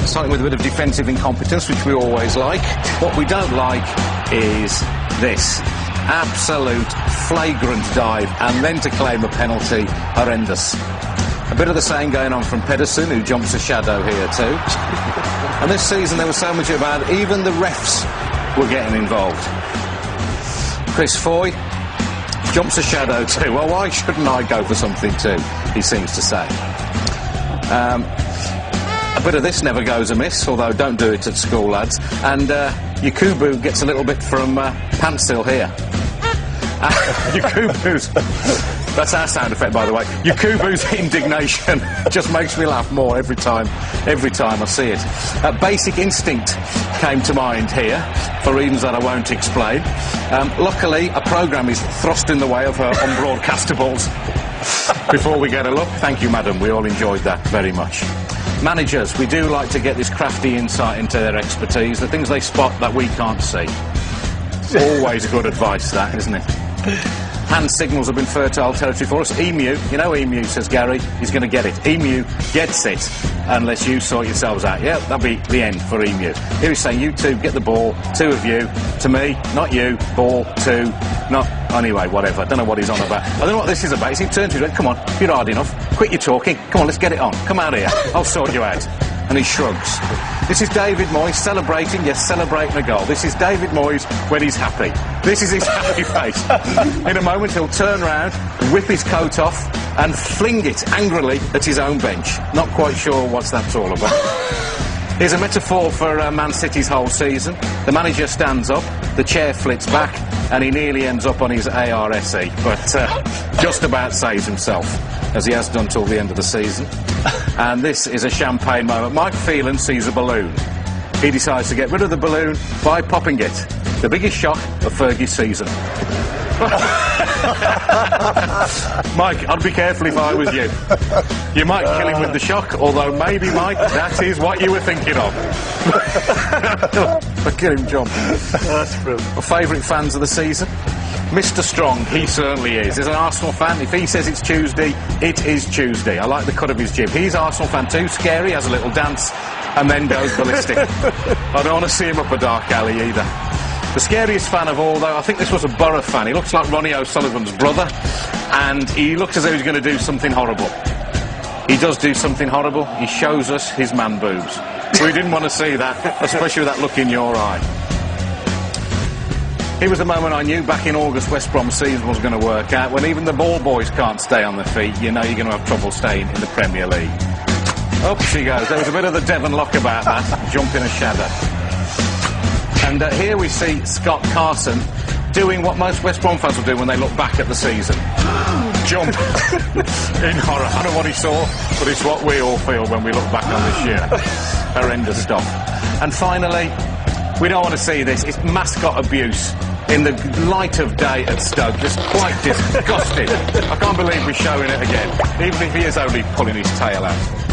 something with a bit of defensive incompetence, which we always like. What we don't like is this. Absolute flagrant dive, and then to claim a penalty, horrendous. A bit of the same going on from Pedersen, who jumps a shadow here too. And this season there was so much about it, even the refs were getting involved. Chris Foy jumps a shadow too. Well, why shouldn't I go for something too, he seems to say. A bit of this never goes amiss, although don't do it at school, lads. And Yakubu gets a little bit from Pantsil here. Yakubu's... That's our sound effect, by the way. Yakubu's indignation just makes me laugh more every time I see it. Basic Instinct came to mind here, for reasons that I won't explain. Luckily, a programme is thrust in the way of her unbroadcastables. Before we get a look, thank you, madam. We all enjoyed that very much. Managers, we do like to get this crafty insight into their expertise, the things they spot that we can't see. Always good advice, that, isn't it? Hand signals have been fertile territory for us. Emu, you know Emu, says Gary, he's going to get it. Emu gets it unless you sort yourselves out. Yeah, that'll be the end for Emu. Here he's saying, you two, get the ball, two of you. To me, not you, ball, two, not... Anyway, whatever, I don't know what he's on about. I don't know what this is about. He turns to him, come on, you're hard enough. Quit your talking. Come on, let's get it on. Come out here. I'll sort you out. And he shrugs. This is David Moyes celebrating, yes, celebrating a goal. This is David Moyes when he's happy. This is his happy face. In a moment, he'll turn round, whip his coat off, and fling it angrily at his own bench. Not quite sure what that's all about. Here's a metaphor for Man City's whole season. The manager stands up, the chair flits back, and he nearly ends up on his ARSE, but just about saves himself, as he has done till the end of the season. And this is a champagne moment. Mike Phelan sees a balloon. He decides to get rid of the balloon by popping it. The biggest shock of Fergie's season. Mike, I'd be careful if I was you. You might kill him with the shock, although maybe, Mike, that is what you were thinking of. Look at him jump. That's brilliant. My favourite fans of the season? Mr. Strong, he certainly is. As an Arsenal fan, if he says it's Tuesday, it is Tuesday. I like the cut of his jib. He's Arsenal fan too, scary, has a little dance, and then goes ballistic. I don't want to see him up a dark alley either. The scariest fan of all, though, I think this was a Borough fan. He looks like Ronnie O'Sullivan's brother, and he looks as though he's going to do something horrible. He does do something horrible. He shows us his man boobs. We didn't want to see that, especially with that look in your eye. Here was the moment I knew back in August West Brom's season was going to work out. When even the ball boys can't stay on their feet, you know you're going to have trouble staying in the Premier League. Up she goes. There was a bit of the Devon lock about that, jumping a shadow. And here we see Scott Carson doing what most West Brom fans will do when they look back at the season. Jump in horror. I don't know what he saw, but it's what we all feel when we look back on this year. Horrendous stuff. And finally, we don't want to see this. It's mascot abuse in the light of day at Stoke. Just quite disgusting. I can't believe we're showing it again, even if he is only pulling his tail out.